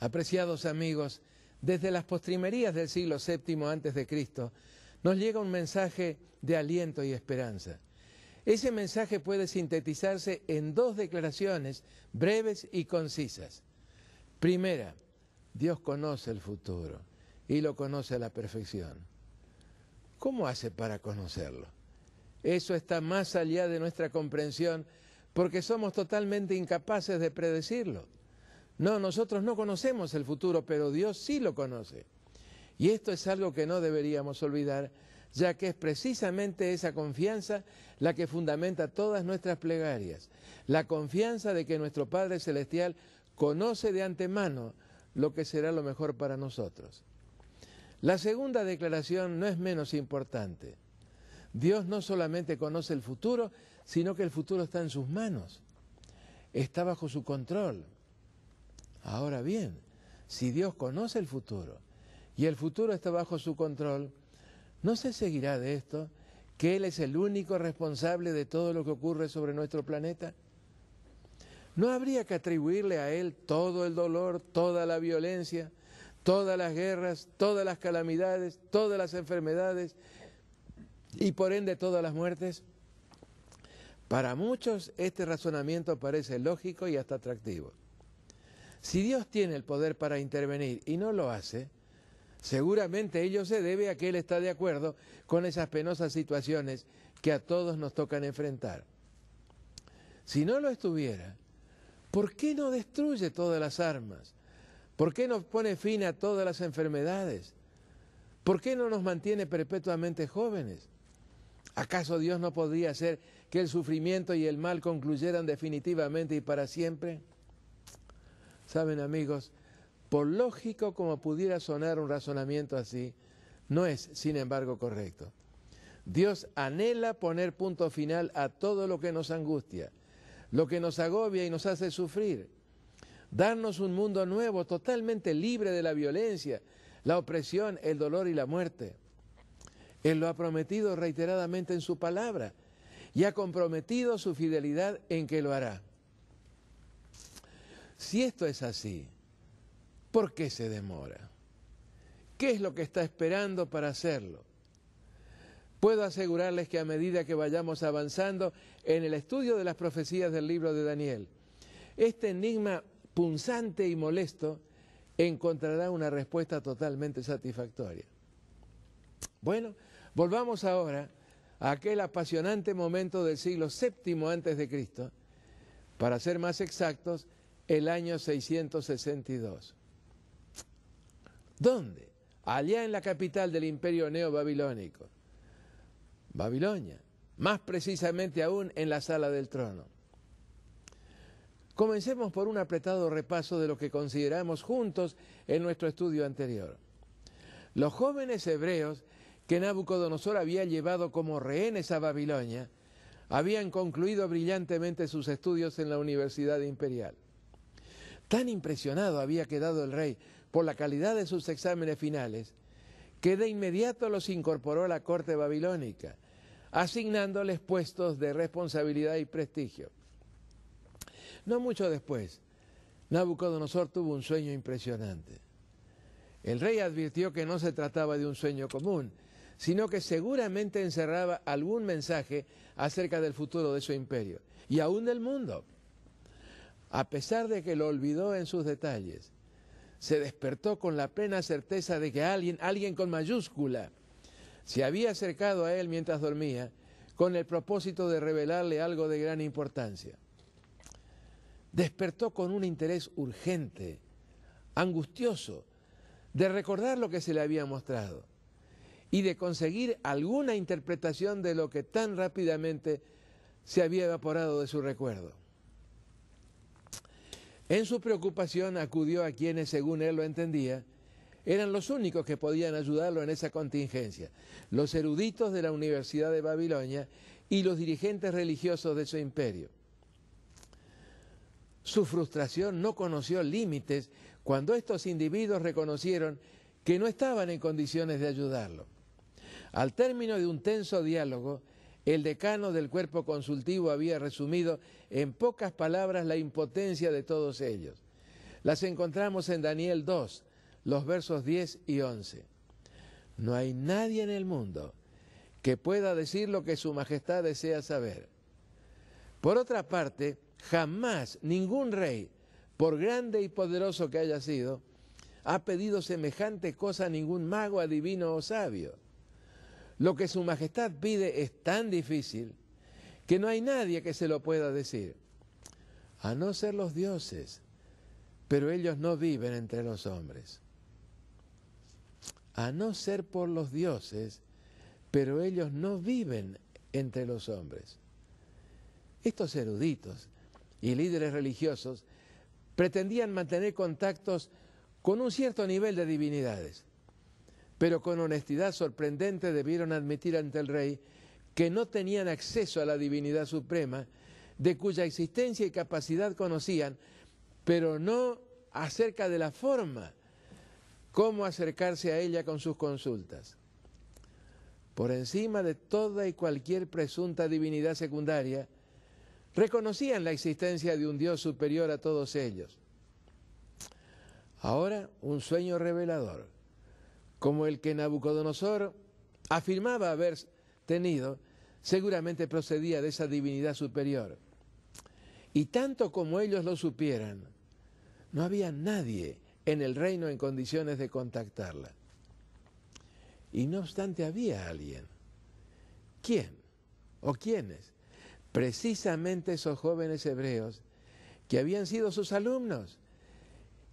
Apreciados amigos, desde las postrimerías del siglo VII a.C., nos llega un mensaje de aliento y esperanza. Ese mensaje puede sintetizarse en dos declaraciones breves y concisas. Primera, Dios conoce el futuro y lo conoce a la perfección. ¿Cómo hace para conocerlo? Eso está más allá de nuestra comprensión porque somos totalmente incapaces de predecirlo. No, nosotros no conocemos el futuro, pero Dios sí lo conoce. Y esto es algo que no deberíamos olvidar, ya que es precisamente esa confianza la que fundamenta todas nuestras plegarias. La confianza de que nuestro Padre Celestial conoce de antemano lo que será lo mejor para nosotros. La segunda declaración no es menos importante. Dios no solamente conoce el futuro, sino que el futuro está en sus manos. Está bajo su control. Ahora bien, si Dios conoce el futuro y el futuro está bajo su control, ¿no se seguirá de esto que Él es el único responsable de todo lo que ocurre sobre nuestro planeta? ¿No habría que atribuirle a Él todo el dolor, toda la violencia, todas las guerras, todas las calamidades, todas las enfermedades y por ende todas las muertes? Para muchos este razonamiento parece lógico y hasta atractivo. Si Dios tiene el poder para intervenir y no lo hace, seguramente ello se debe a que Él está de acuerdo con esas penosas situaciones que a todos nos tocan enfrentar. Si no lo estuviera, ¿por qué no destruye todas las armas? ¿Por qué no pone fin a todas las enfermedades? ¿Por qué no nos mantiene perpetuamente jóvenes? ¿Acaso Dios no podría hacer que el sufrimiento y el mal concluyeran definitivamente y para siempre? Saben, amigos, por lógico como pudiera sonar un razonamiento así, no es, sin embargo, correcto. Dios anhela poner punto final a todo lo que nos angustia, lo que nos agobia y nos hace sufrir. Darnos un mundo nuevo, totalmente libre de la violencia, la opresión, el dolor y la muerte. Él lo ha prometido reiteradamente en su palabra y ha comprometido su fidelidad en que lo hará. Si esto es así, ¿por qué se demora? ¿Qué es lo que está esperando para hacerlo? Puedo asegurarles que a medida que vayamos avanzando en el estudio de las profecías del libro de Daniel, este enigma punzante y molesto encontrará una respuesta totalmente satisfactoria. Bueno, volvamos ahora a aquel apasionante momento del siglo VII a.C., para ser más exactos, el año 662. ¿Dónde? Allá en la capital del imperio neobabilónico, Babilonia, más precisamente aún en la sala del trono. Comencemos por un apretado repaso de lo que consideramos juntos en nuestro estudio anterior. Los jóvenes hebreos que Nabucodonosor había llevado como rehenes a Babilonia habían concluido brillantemente sus estudios en la Universidad Imperial. Tan impresionado había quedado el rey por la calidad de sus exámenes finales, que de inmediato los incorporó a la corte babilónica, asignándoles puestos de responsabilidad y prestigio. No mucho después, Nabucodonosor tuvo un sueño impresionante. El rey advirtió que no se trataba de un sueño común, sino que seguramente encerraba algún mensaje acerca del futuro de su imperio, y aún del mundo. A pesar de que lo olvidó en sus detalles, se despertó con la plena certeza de que alguien con mayúscula, se había acercado a él mientras dormía, con el propósito de revelarle algo de gran importancia. Despertó con un interés urgente, angustioso, de recordar lo que se le había mostrado y de conseguir alguna interpretación de lo que tan rápidamente se había evaporado de su recuerdo. En su preocupación acudió a quienes, según él lo entendía, eran los únicos que podían ayudarlo en esa contingencia, los eruditos de la Universidad de Babilonia y los dirigentes religiosos de su imperio. Su frustración no conoció límites cuando estos individuos reconocieron que no estaban en condiciones de ayudarlo. Al término de un tenso diálogo, el decano del cuerpo consultivo había resumido en pocas palabras la impotencia de todos ellos. Las encontramos en Daniel 2, los versos 10 y 11. No hay nadie en el mundo que pueda decir lo que su majestad desea saber. Por otra parte, jamás ningún rey, por grande y poderoso que haya sido, ha pedido semejante cosa a ningún mago, adivino o sabio. Lo que su majestad pide es tan difícil que no hay nadie que se lo pueda decir, a no ser los dioses, pero ellos no viven entre los hombres. A no ser por los dioses, pero ellos no viven entre los hombres. Estos eruditos y líderes religiosos pretendían mantener contactos con un cierto nivel de divinidades, pero con honestidad sorprendente debieron admitir ante el rey que no tenían acceso a la divinidad suprema, de cuya existencia y capacidad conocían, pero no acerca de la forma cómo acercarse a ella con sus consultas. Por encima de toda y cualquier presunta divinidad secundaria, reconocían la existencia de un Dios superior a todos ellos. Ahora, un sueño revelador, como el que Nabucodonosor afirmaba haber tenido, seguramente procedía de esa divinidad superior. Y tanto como ellos lo supieran, no había nadie en el reino en condiciones de contactarla. Y no obstante había alguien. ¿Quién? ¿O quiénes? Precisamente esos jóvenes hebreos que habían sido sus alumnos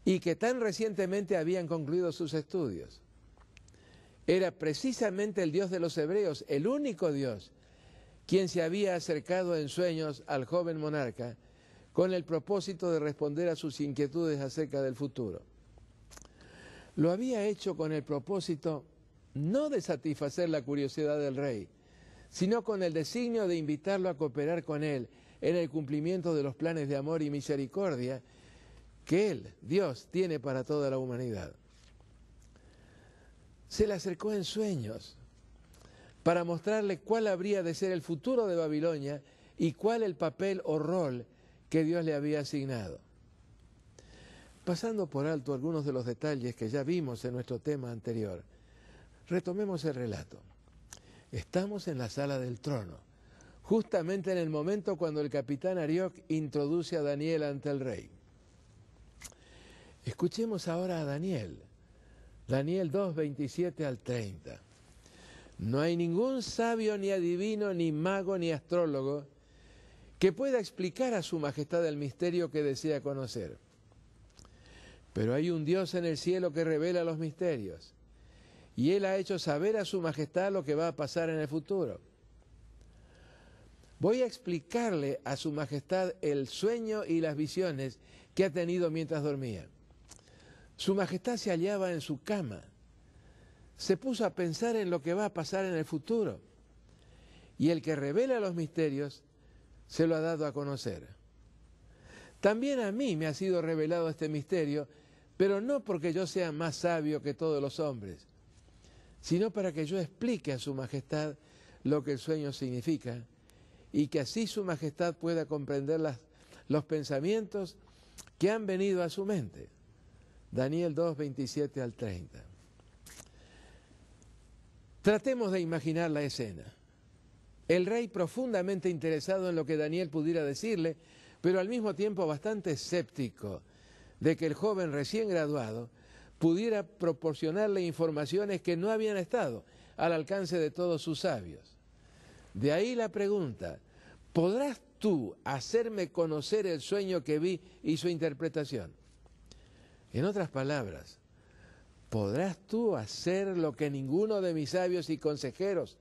y que tan recientemente habían concluido sus estudios. Era precisamente el Dios de los hebreos, el único Dios, quien se había acercado en sueños al joven monarca con el propósito de responder a sus inquietudes acerca del futuro. Lo había hecho con el propósito no de satisfacer la curiosidad del rey, sino con el designio de invitarlo a cooperar con él en el cumplimiento de los planes de amor y misericordia que él, Dios, tiene para toda la humanidad. Se le acercó en sueños para mostrarle cuál habría de ser el futuro de Babilonia y cuál el papel o rol que Dios le había asignado. Pasando por alto algunos de los detalles que ya vimos en nuestro tema anterior, retomemos el relato. Estamos en la sala del trono, justamente en el momento cuando el capitán Arioc introduce a Daniel ante el rey. Escuchemos ahora a Daniel. Daniel 2, 27 al 30. No hay ningún sabio, ni adivino, ni mago, ni astrólogo que pueda explicar a su majestad el misterio que desea conocer. Pero hay un Dios en el cielo que revela los misterios, y Él ha hecho saber a su majestad lo que va a pasar en el futuro. Voy a explicarle a su majestad el sueño y las visiones que ha tenido mientras dormía. Su majestad se hallaba en su cama. Se puso a pensar en lo que va a pasar en el futuro. Y el que revela los misterios se lo ha dado a conocer. También a mí me ha sido revelado este misterio, pero no porque yo sea más sabio que todos los hombres, sino para que yo explique a su majestad lo que el sueño significa y que así su majestad pueda comprender los pensamientos que han venido a su mente. Daniel 2, 27 al 30. Tratemos de imaginar la escena. El rey profundamente interesado en lo que Daniel pudiera decirle, pero al mismo tiempo bastante escéptico de que el joven recién graduado pudiera proporcionarle informaciones que no habían estado al alcance de todos sus sabios. De ahí la pregunta: ¿podrás tú hacerme conocer el sueño que vi y su interpretación? En otras palabras, ¿podrás tú hacer lo que ninguno de mis sabios y consejeros,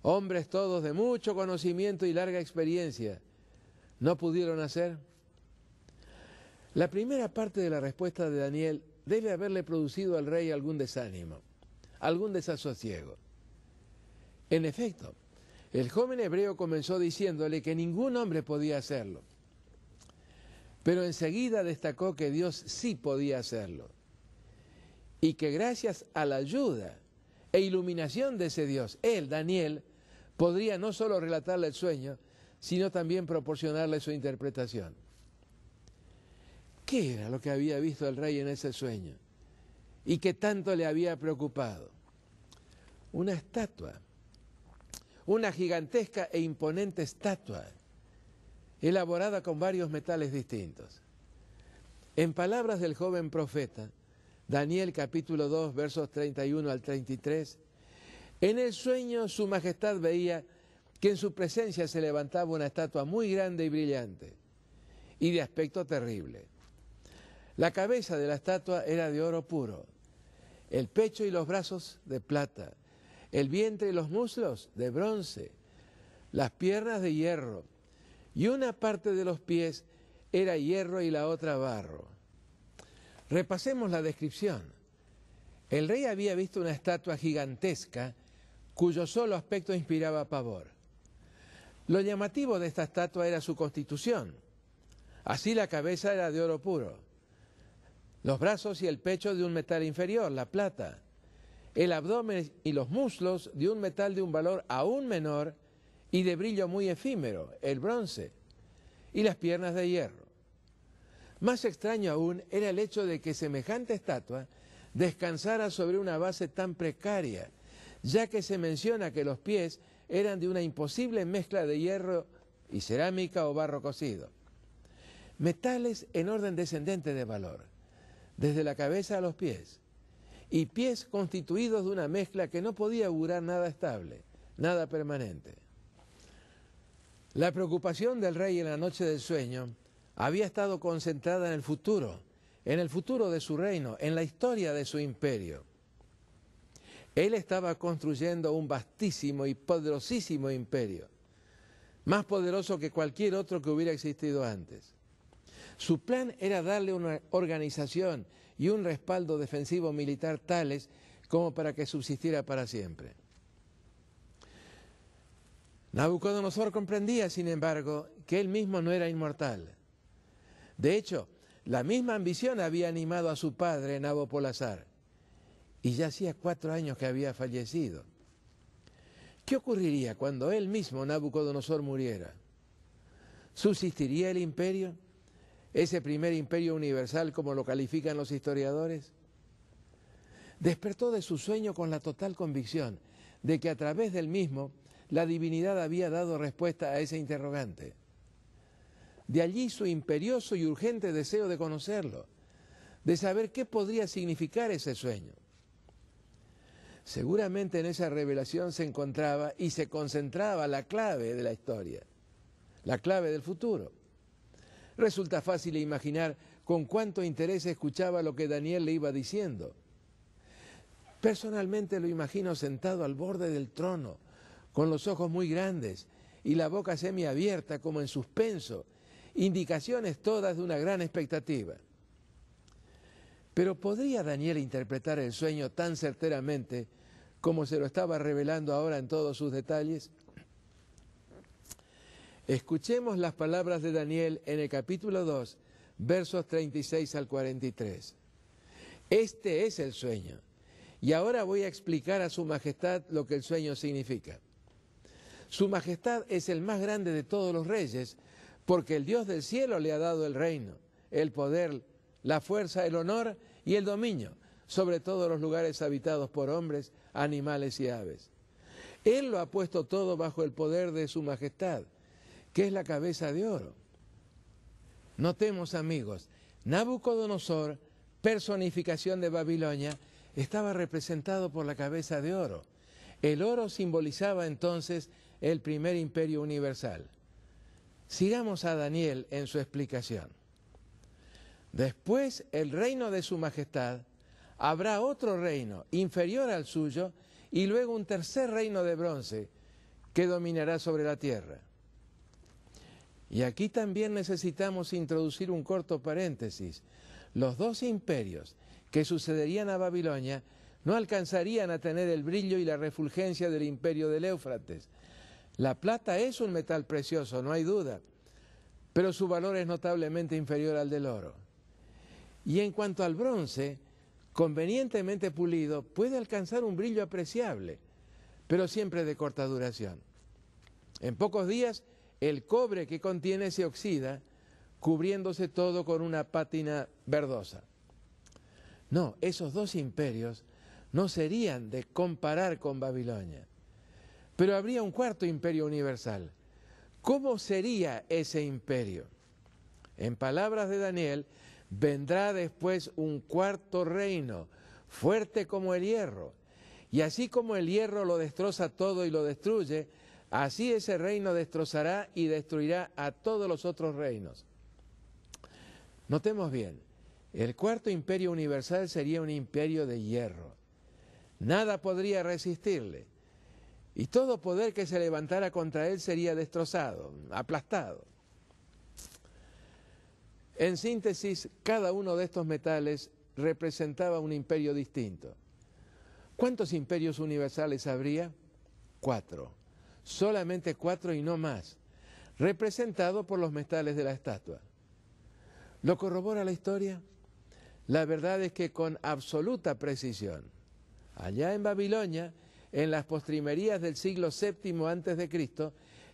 hombres todos de mucho conocimiento y larga experiencia, no pudieron hacer? La primera parte de la respuesta de Daniel debe haberle producido al rey algún desánimo, algún desasosiego. En efecto, el joven hebreo comenzó diciéndole que ningún hombre podía hacerlo, pero enseguida destacó que Dios sí podía hacerlo, y que gracias a la ayuda e iluminación de ese Dios, él, Daniel, podría no solo relatarle el sueño, sino también proporcionarle su interpretación. ¿Qué era lo que había visto el rey en ese sueño? ¿Y qué tanto le había preocupado? Una estatua, una gigantesca e imponente estatua, elaborada con varios metales distintos. En palabras del joven profeta, Daniel capítulo 2, versos 31 al 33, en el sueño su majestad veía que en su presencia se levantaba una estatua muy grande y brillante, y de aspecto terrible. La cabeza de la estatua era de oro puro, el pecho y los brazos de plata, el vientre y los muslos de bronce, las piernas de hierro, y una parte de los pies era hierro y la otra barro. Repasemos la descripción. El rey había visto una estatua gigantesca cuyo solo aspecto inspiraba pavor. Lo llamativo de esta estatua era su constitución. Así la cabeza era de oro puro, los brazos y el pecho de un metal inferior, la plata, el abdomen y los muslos de un metal de un valor aún menor y de brillo muy efímero, el bronce, y las piernas de hierro. Más extraño aún era el hecho de que semejante estatua descansara sobre una base tan precaria, ya que se menciona que los pies eran de una imposible mezcla de hierro y cerámica o barro cocido. Metales en orden descendente de valor, desde la cabeza a los pies, y pies constituidos de una mezcla que no podía augurar nada estable, nada permanente. La preocupación del rey en la noche del sueño había estado concentrada en el futuro de su reino, en la historia de su imperio. Él estaba construyendo un vastísimo y poderosísimo imperio, más poderoso que cualquier otro que hubiera existido antes. Su plan era darle una organización y un respaldo defensivo militar tales como para que subsistiera para siempre. Nabucodonosor comprendía, sin embargo, que él mismo no era inmortal. De hecho, la misma ambición había animado a su padre, Nabopolassar, y ya hacía 4 años que había fallecido. ¿Qué ocurriría cuando él mismo, Nabucodonosor, muriera? ¿Subsistiría el imperio? ¿Ese primer imperio universal, como lo califican los historiadores? Despertó de su sueño con la total convicción de que a través del mismo la divinidad había dado respuesta a ese interrogante. De allí su imperioso y urgente deseo de conocerlo, de saber qué podría significar ese sueño. Seguramente en esa revelación se encontraba y se concentraba la clave de la historia, la clave del futuro. Resulta fácil imaginar con cuánto interés escuchaba lo que Daniel le iba diciendo. Personalmente lo imagino sentado al borde del trono, con los ojos muy grandes y la boca semiabierta como en suspenso, indicaciones todas de una gran expectativa. Pero ¿podría Daniel interpretar el sueño tan certeramente como se lo estaba revelando ahora en todos sus detalles? Escuchemos las palabras de Daniel en el capítulo 2, versos 36 al 43. Este es el sueño, y ahora voy a explicar a su majestad lo que el sueño significa. Su majestad es el más grande de todos los reyes, porque el Dios del cielo le ha dado el reino, el poder, la fuerza, el honor y el dominio sobre todos los lugares habitados por hombres, animales y aves. Él lo ha puesto todo bajo el poder de su majestad, que es la cabeza de oro. Notemos, amigos, Nabucodonosor, personificación de Babilonia, estaba representado por la cabeza de oro. El oro simbolizaba entonces el primer imperio universal. Sigamos a Daniel en su explicación. Después, el reino de su majestad, habrá otro reino inferior al suyo y luego un tercer reino de bronce que dominará sobre la tierra. Y aquí también necesitamos introducir un corto paréntesis. Los 2 imperios que sucederían a Babilonia no alcanzarían a tener el brillo y la refulgencia del imperio del Éufrates. La plata es un metal precioso, no hay duda, pero su valor es notablemente inferior al del oro. Y en cuanto al bronce, convenientemente pulido, puede alcanzar un brillo apreciable, pero siempre de corta duración. En pocos días, el cobre que contiene se oxida, cubriéndose todo con una pátina verdosa. No, esos dos imperios no serían de comparar con Babilonia. Pero habría un cuarto imperio universal. ¿Cómo sería ese imperio? En palabras de Daniel, vendrá después un cuarto reino, fuerte como el hierro. Y así como el hierro lo destroza todo y lo destruye, así ese reino destrozará y destruirá a todos los otros reinos. Notemos bien, el cuarto imperio universal sería un imperio de hierro. Nada podría resistirle. Y todo poder que se levantara contra él sería destrozado, aplastado. En síntesis, cada uno de estos metales representaba un imperio distinto. ¿Cuántos imperios universales habría? 4. Solamente 4 y no más, representados por los metales de la estatua. ¿Lo corrobora la historia? La verdad es que con absoluta precisión, allá en Babilonia, en las postrimerías del siglo VII a.C.,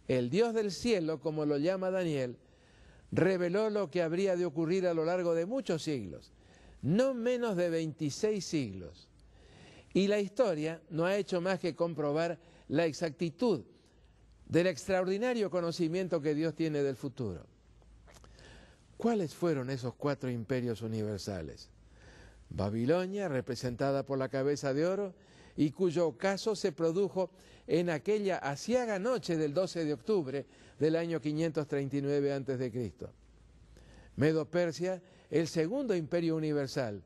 el Dios del cielo, como lo llama Daniel, reveló lo que habría de ocurrir a lo largo de muchos siglos, no menos de 26 siglos. Y la historia no ha hecho más que comprobar la exactitud del extraordinario conocimiento que Dios tiene del futuro. ¿Cuáles fueron esos 4 imperios universales? Babilonia, representada por la cabeza de oro, y cuyo ocaso se produjo en aquella aciaga noche del 12 de octubre del año 539 a.C. Medo-Persia, el segundo imperio universal,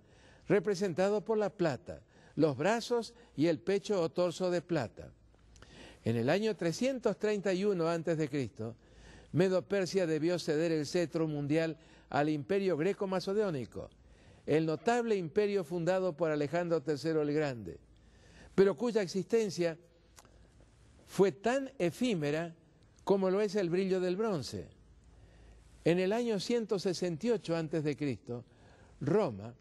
representado por la plata, los brazos y el pecho o torso de plata. En el año 331 a.C., Medo-Persia debió ceder el cetro mundial al imperio greco-macedónico, el notable imperio fundado por Alejandro III el Grande, pero cuya existencia fue tan efímera como lo es el brillo del bronce. En el año 168 a.C., Roma,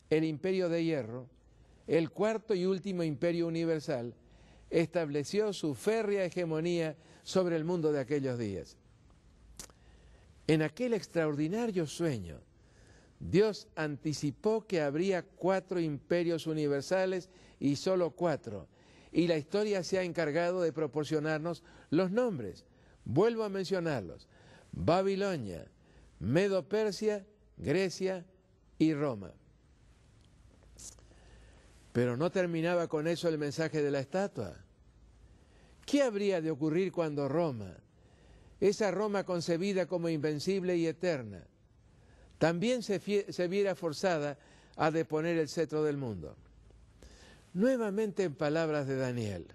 el imperio de hierro, el cuarto y último imperio universal, estableció su férrea hegemonía sobre el mundo de aquellos días. En aquel extraordinario sueño, Dios anticipó que habría 4 imperios universales y solo 4, y la historia se ha encargado de proporcionarnos los nombres. Vuelvo a mencionarlos: Babilonia, Medo-Persia, Grecia y Roma. Pero no terminaba con eso el mensaje de la estatua. ¿Qué habría de ocurrir cuando Roma, esa Roma concebida como invencible y eterna, también se viera forzada a deponer el cetro del mundo? Nuevamente en palabras de Daniel,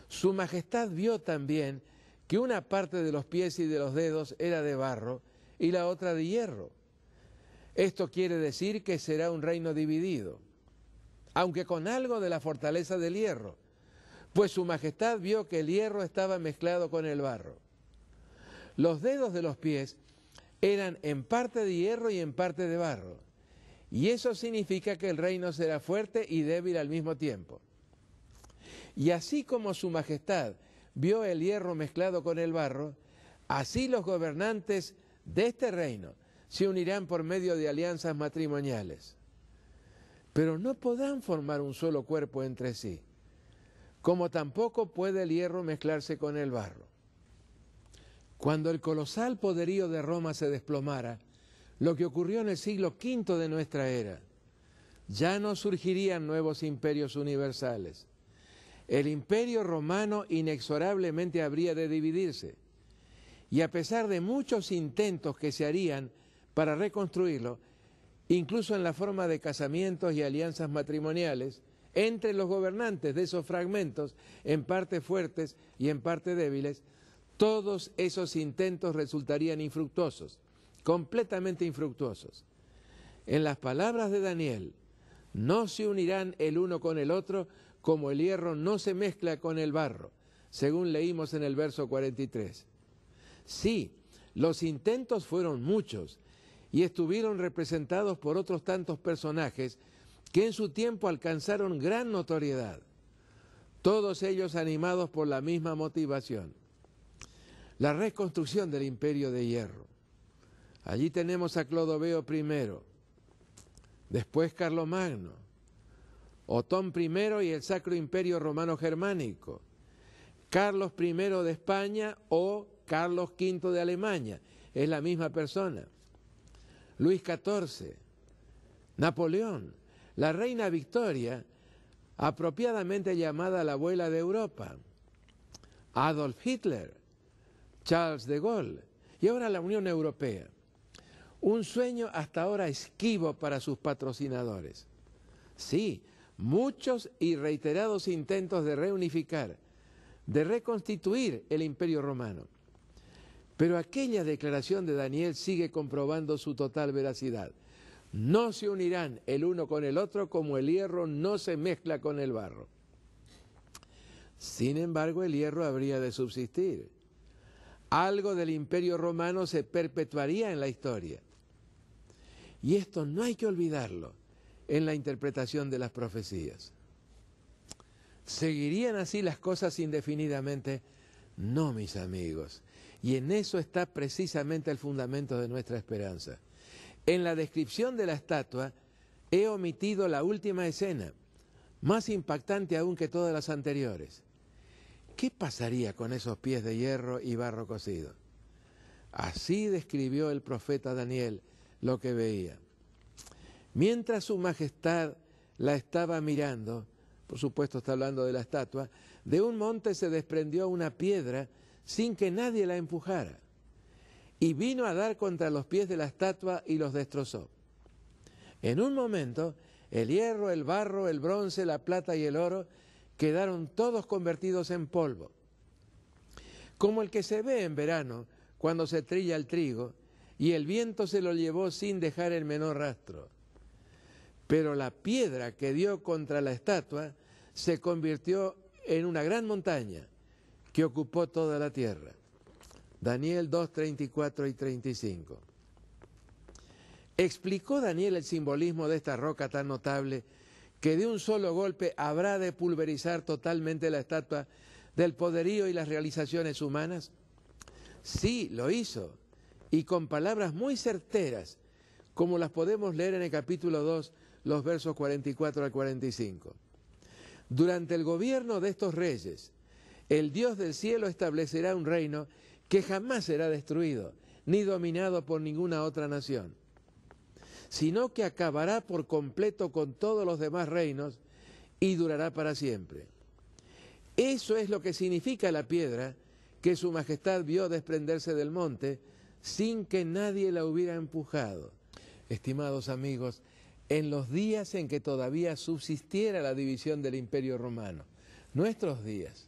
su majestad vio también que una parte de los pies y de los dedos era de barro y la otra de hierro. Esto quiere decir que será un reino dividido, aunque con algo de la fortaleza del hierro, pues su majestad vio que el hierro estaba mezclado con el barro. Los dedos de los pies eran en parte de hierro y en parte de barro, y eso significa que el reino será fuerte y débil al mismo tiempo. Y así como su majestad vio el hierro mezclado con el barro, así los gobernantes de este reino se unirán por medio de alianzas matrimoniales. Pero no podrán formar un solo cuerpo entre sí, como tampoco puede el hierro mezclarse con el barro. Cuando el colosal poderío de Roma se desplomara, lo que ocurrió en el siglo V de nuestra era, ya no surgirían nuevos imperios universales. El imperio romano inexorablemente habría de dividirse, y a pesar de muchos intentos que se harían para reconstruirlo, incluso en la forma de casamientos y alianzas matrimoniales entre los gobernantes de esos fragmentos, en parte fuertes y en parte débiles, todos esos intentos resultarían infructuosos, completamente infructuosos. En las palabras de Daniel, no se unirán el uno con el otro como el hierro no se mezcla con el barro, según leímos en el verso 43. Sí, los intentos fueron muchos y estuvieron representados por otros tantos personajes que en su tiempo alcanzaron gran notoriedad, todos ellos animados por la misma motivación: la reconstrucción del imperio de hierro. Allí tenemos a Clodoveo I, después Carlomagno, Otón I y el Sacro Imperio Romano Germánico, Carlos I de España o Carlos V de Alemania, es la misma persona, Luis XIV, Napoleón, la reina Victoria, apropiadamente llamada la abuela de Europa, Adolf Hitler, Charles de Gaulle y ahora la Unión Europea. Un sueño hasta ahora esquivo para sus patrocinadores. Sí, muchos y reiterados intentos de reunificar, de reconstituir el Imperio Romano. Pero aquella declaración de Daniel sigue comprobando su total veracidad. No se unirán el uno con el otro como el hierro no se mezcla con el barro. Sin embargo, el hierro habría de subsistir. Algo del Imperio Romano se perpetuaría en la historia. Y esto no hay que olvidarlo en la interpretación de las profecías. ¿Seguirían así las cosas indefinidamente? No, mis amigos. Y en eso está precisamente el fundamento de nuestra esperanza. En la descripción de la estatua he omitido la última escena, más impactante aún que todas las anteriores. ¿Qué pasaría con esos pies de hierro y barro cocido? Así describió el profeta Daniel lo que veía. Mientras su majestad la estaba mirando, por supuesto está hablando de la estatua, de un monte se desprendió una piedra sin que nadie la empujara, y vino a dar contra los pies de la estatua y los destrozó. En un momento, el hierro, el barro, el bronce, la plata y el oro quedaron todos convertidos en polvo, como el que se ve en verano cuando se trilla el trigo y el viento se lo llevó sin dejar el menor rastro. Pero la piedra que dio contra la estatua se convirtió en una gran montaña que ocupó toda la tierra. Daniel 2, 34 y 35. Explicó Daniel el simbolismo de esta roca tan notable que de un solo golpe habrá de pulverizar totalmente la estatua del poderío y las realizaciones humanas. Sí, lo hizo, y con palabras muy certeras, como las podemos leer en el capítulo 2, los versos 44 al 45. Durante el gobierno de estos reyes, el Dios del cielo establecerá un reino que jamás será destruido, ni dominado por ninguna otra nación, sino que acabará por completo con todos los demás reinos y durará para siempre. Eso es lo que significa la piedra que su majestad vio desprenderse del monte sin que nadie la hubiera empujado. Estimados amigos, en los días en que todavía subsistiera la división del Imperio Romano, nuestros días,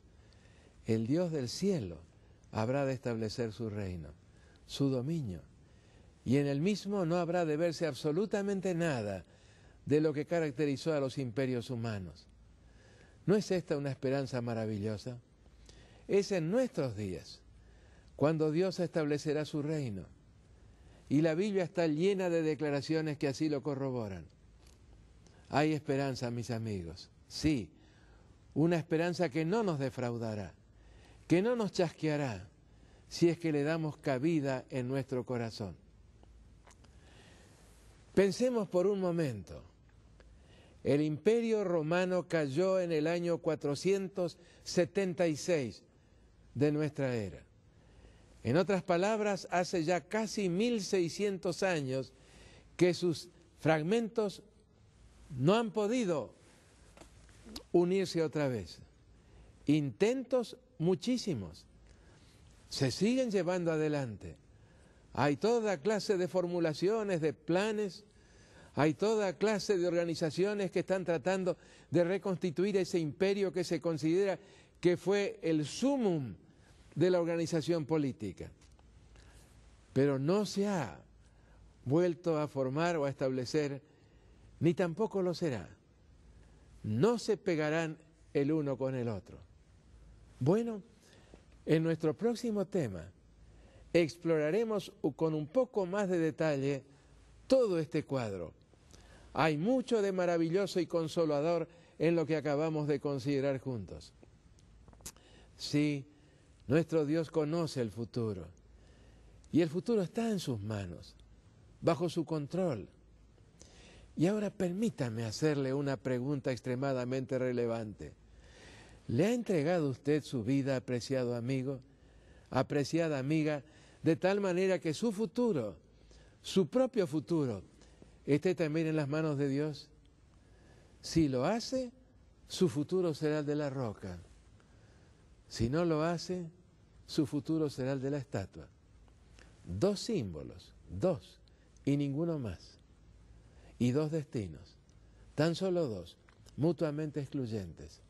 el Dios del cielo habrá de establecer su reino, su dominio, y en el mismo no habrá de verse absolutamente nada de lo que caracterizó a los imperios humanos. ¿No es esta una esperanza maravillosa? Es en nuestros días cuando Dios establecerá su reino, y la Biblia está llena de declaraciones que así lo corroboran. Hay esperanza, mis amigos, sí, una esperanza que no nos defraudará, que no nos chasqueará, si es que le damos cabida en nuestro corazón. Pensemos por un momento. El Imperio Romano cayó en el año 476 de nuestra era. En otras palabras, hace ya casi 1600 años que sus fragmentos no han podido unirse otra vez. Intentos muchísimos. Se siguen llevando adelante. Hay toda clase de formulaciones, de planes, hay toda clase de organizaciones que están tratando de reconstituir ese imperio que se considera que fue el sumum de la organización política. Pero no se ha vuelto a formar o a establecer, ni tampoco lo será. No se pegarán el uno con el otro. Bueno, en nuestro próximo tema exploraremos con un poco más de detalle todo este cuadro. Hay mucho de maravilloso y consolador en lo que acabamos de considerar juntos. Sí, nuestro Dios conoce el futuro y el futuro está en sus manos. bajo su control. Y ahora permítame hacerle una pregunta extremadamente relevante. ¿Le ha entregado usted su vida, apreciado amigo, apreciada amiga, de tal manera que su futuro, su propio futuro, esté también en las manos de Dios? Si lo hace, su futuro será el de la roca. Si no lo hace, su futuro será el de la estatua. Dos símbolos, dos, y ninguno más. Y dos destinos, tan solo dos, mutuamente excluyentes.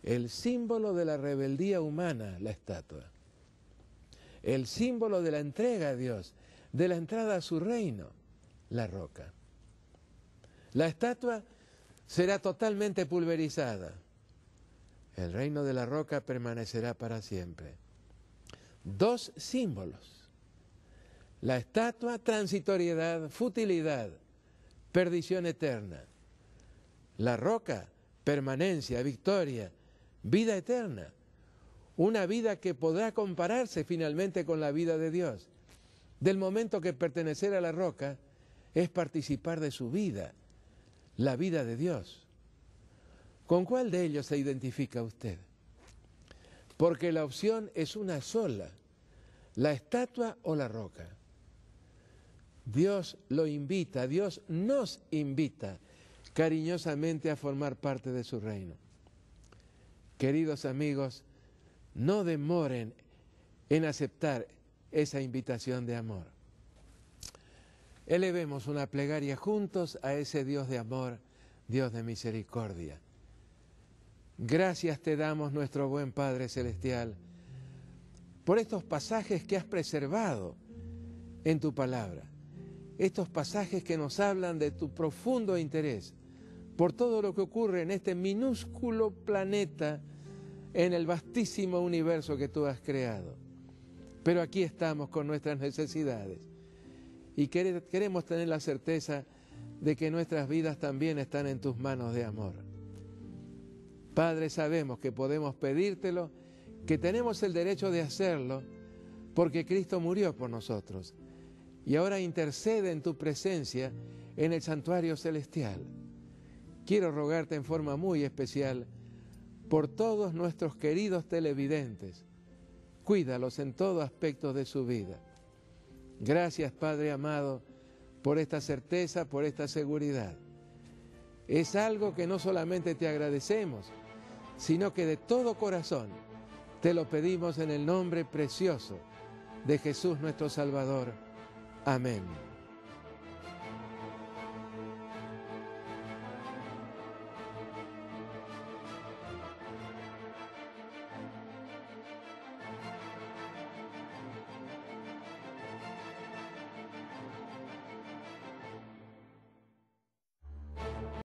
El símbolo de la rebeldía humana, la estatua. El símbolo de la entrega a Dios, de la entrada a su reino, la roca. La estatua será totalmente pulverizada. El reino de la roca permanecerá para siempre. Dos símbolos. La estatua, transitoriedad, futilidad, perdición eterna. La roca, permanencia, victoria, vida eterna. Una vida que podrá compararse finalmente con la vida de Dios. Del momento que pertenecer a la roca es participar de su vida, la vida de Dios. ¿Con cuál de ellos se identifica usted? Porque la opción es una sola, la estatua o la roca. Dios lo invita, Dios nos invita cariñosamente a formar parte de su reino. Queridos amigos, no demoren en aceptar esa invitación de amor. Elevemos una plegaria juntos a ese Dios de amor, Dios de misericordia. Gracias te damos, nuestro buen Padre Celestial, por estos pasajes que has preservado en tu palabra. Estos pasajes que nos hablan de tu profundo interés por todo lo que ocurre en este minúsculo planeta, en el vastísimo universo que tú has creado. Pero aquí estamos con nuestras necesidades y queremos tener la certeza de que nuestras vidas también están en tus manos de amor. Padre, sabemos que podemos pedírtelo, que tenemos el derecho de hacerlo, porque Cristo murió por nosotros. Y ahora intercede en tu presencia en el santuario celestial. Quiero rogarte en forma muy especial por todos nuestros queridos televidentes. Cuídalos en todo aspecto de su vida. Gracias, Padre amado, por esta certeza, por esta seguridad. Es algo que no solamente te agradecemos, sino que de todo corazón te lo pedimos en el nombre precioso de Jesús nuestro Salvador. Amén.